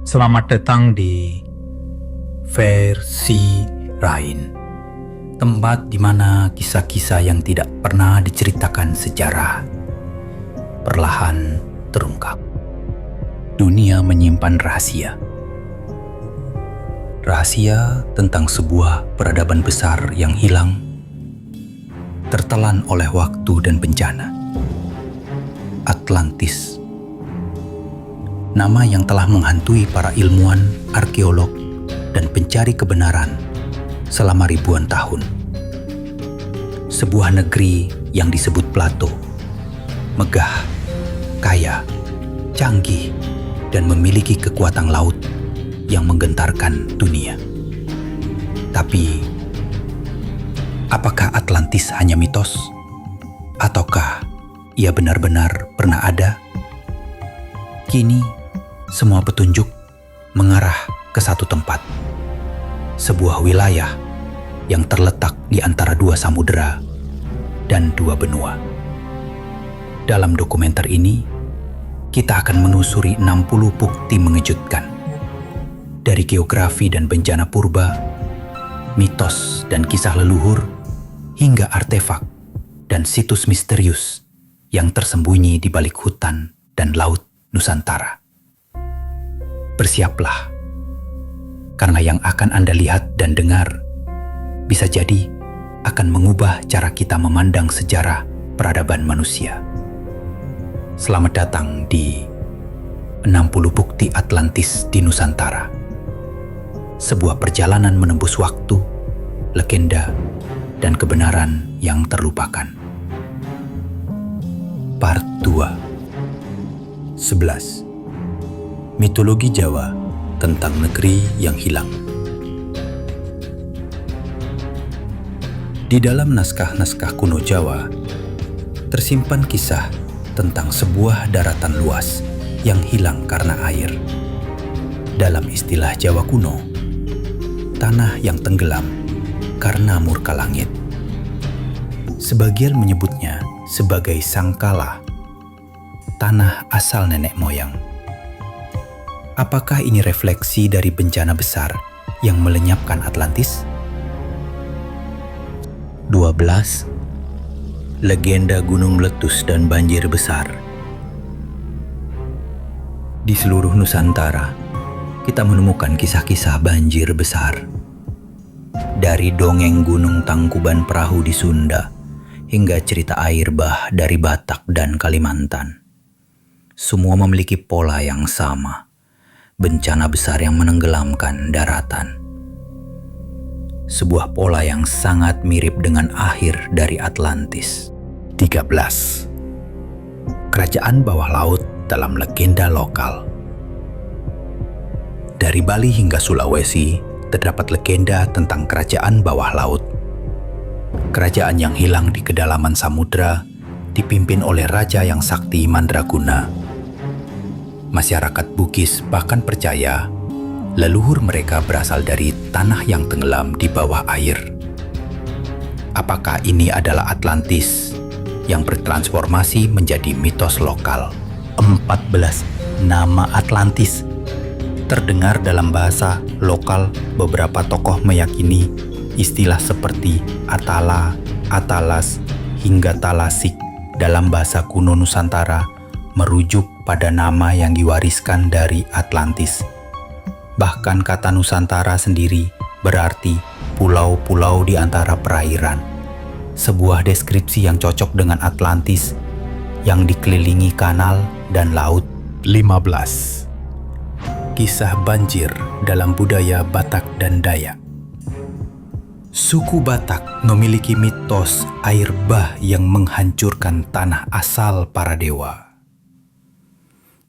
Selamat datang di Versi Lain, tempat di mana kisah-kisah yang tidak pernah diceritakan sejarah perlahan terungkap. Dunia menyimpan rahasia. Rahasia tentang sebuah peradaban besar yang hilang, tertelan oleh waktu dan bencana. Atlantis. Nama yang telah menghantui para ilmuwan, arkeolog, dan pencari kebenaran selama ribuan tahun. Sebuah negeri yang disebut Plato, megah, kaya, canggih, dan memiliki kekuatan laut yang menggentarkan dunia. Tapi, apakah Atlantis hanya mitos? Ataukah ia benar-benar pernah ada? Kini, semua petunjuk mengarah ke satu tempat. Sebuah wilayah yang terletak di antara dua samudera dan dua benua. Dalam dokumenter ini, kita akan menelusuri 60 bukti mengejutkan. Dari geografi dan bencana purba, mitos dan kisah leluhur, hingga artefak dan situs misterius yang tersembunyi di balik hutan dan laut Nusantara. Bersiaplah, karena yang akan Anda lihat dan dengar bisa jadi akan mengubah cara kita memandang sejarah peradaban manusia. Selamat datang di 60 Bukti Atlantis di Nusantara. Sebuah perjalanan menembus waktu, legenda, dan kebenaran yang terlupakan. Part 2. 11. Mitologi Jawa tentang negeri yang hilang. Di dalam naskah-naskah kuno Jawa, tersimpan kisah tentang sebuah daratan luas yang hilang karena air. Dalam istilah Jawa kuno, tanah yang tenggelam karena murka langit. Sebagian menyebutnya sebagai sangkala, tanah asal nenek moyang. Apakah ini refleksi dari bencana besar yang melenyapkan Atlantis? 12. Legenda gunung meletus dan banjir besar. Di seluruh Nusantara, kita menemukan kisah-kisah banjir besar. Dari dongeng Gunung Tangkuban Perahu di Sunda, hingga cerita air bah dari Batak dan Kalimantan. Semua memiliki pola yang sama. Bencana besar yang menenggelamkan daratan. Sebuah pola yang sangat mirip dengan akhir dari Atlantis. 13. Kerajaan bawah laut dalam legenda lokal. Dari Bali hingga Sulawesi, terdapat legenda tentang kerajaan bawah laut. Kerajaan yang hilang di kedalaman samudra, dipimpin oleh raja yang sakti Mandraguna. Masyarakat Bugis bahkan percaya leluhur mereka berasal dari tanah yang tenggelam di bawah air. Apakah ini adalah Atlantis yang bertransformasi menjadi mitos lokal? 14. Nama Atlantis terdengar dalam bahasa lokal. Beberapa tokoh meyakini istilah seperti Atala, Atalas, hingga Talasik dalam bahasa kuno Nusantara merujuk pada nama yang diwariskan dari Atlantis. Bahkan kata Nusantara sendiri berarti pulau-pulau di antara perairan. Sebuah deskripsi yang cocok dengan Atlantis yang dikelilingi kanal dan laut. 15. Kisah banjir dalam budaya Batak dan Dayak. Suku Batak memiliki mitos air bah yang menghancurkan tanah asal para dewa.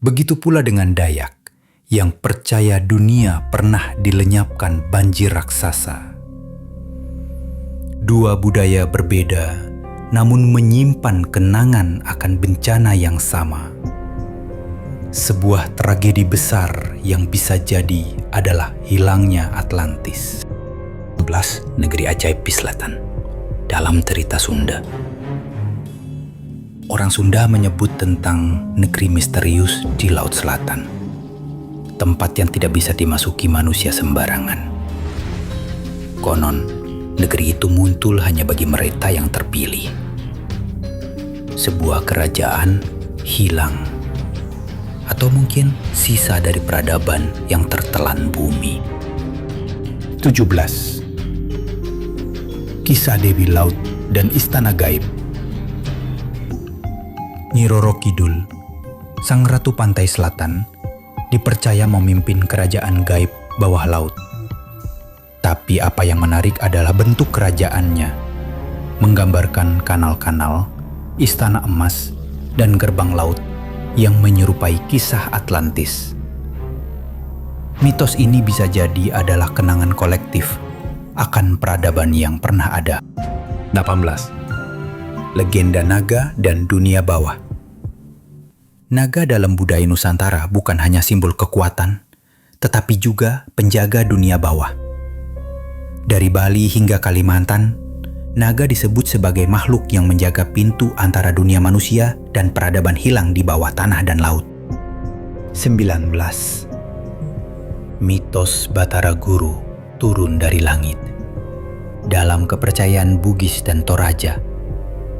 Begitu pula dengan Dayak yang percaya dunia pernah dilenyapkan banjir raksasa. Dua budaya berbeda, namun menyimpan kenangan akan bencana yang sama. Sebuah tragedi besar yang bisa jadi adalah hilangnya Atlantis. 11. Negeri ajaib di selatan. Dalam cerita Sunda, orang Sunda menyebut tentang negeri misterius di Laut Selatan. tempat yang tidak bisa dimasuki manusia sembarangan. Konon, negeri itu muncul hanya bagi mereka yang terpilih. Sebuah kerajaan hilang, atau mungkin sisa dari peradaban yang tertelan bumi. 17. Kisah Dewi Laut dan Istana Gaib. Nyi Roro Kidul, sang ratu pantai selatan, dipercaya memimpin kerajaan gaib bawah laut. Tapi apa yang menarik adalah bentuk kerajaannya, menggambarkan kanal-kanal, istana emas, dan gerbang laut yang menyerupai kisah Atlantis. Mitos ini bisa jadi adalah kenangan kolektif akan peradaban yang pernah ada. 18. Legenda naga dan dunia bawah. Naga dalam budaya Nusantara bukan hanya simbol kekuatan, tetapi juga penjaga dunia bawah. Dari Bali hingga Kalimantan, naga disebut sebagai makhluk yang menjaga pintu antara dunia manusia dan peradaban hilang di bawah tanah dan laut. 19. Mitos Batara Guru turun dari langit. Dalam kepercayaan Bugis dan Toraja,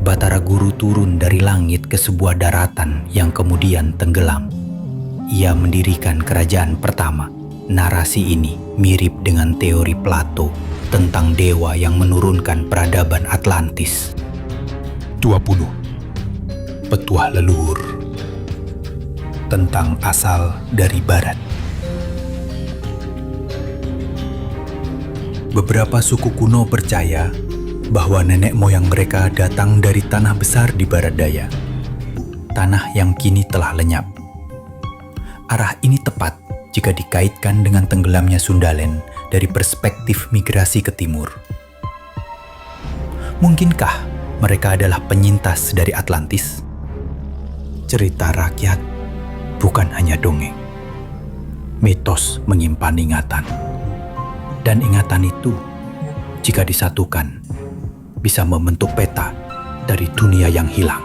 Batara Guru turun dari langit ke sebuah daratan yang kemudian tenggelam. Ia mendirikan kerajaan pertama. Narasi ini mirip dengan teori Plato tentang dewa yang menurunkan peradaban Atlantis. 20. Petuah leluhur. Tentang asal dari barat. Beberapa suku kuno percaya bahwa nenek moyang mereka datang dari tanah besar di barat daya, tanah yang kini telah lenyap. Arah ini tepat jika dikaitkan dengan tenggelamnya Sundalen dari perspektif migrasi ke timur. Mungkinkah mereka adalah penyintas dari Atlantis? Cerita rakyat bukan hanya dongeng. Mitos menyimpan ingatan. Dan ingatan itu, jika disatukan, bisa membentuk peta dari dunia yang hilang.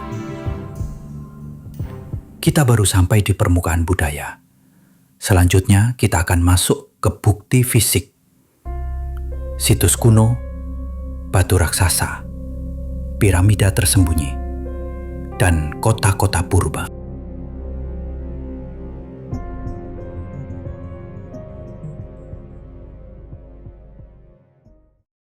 Kita baru sampai di permukaan budaya. Selanjutnya kita akan masuk ke bukti fisik. Situs kuno, batu raksasa, piramida tersembunyi, dan kota-kota purba.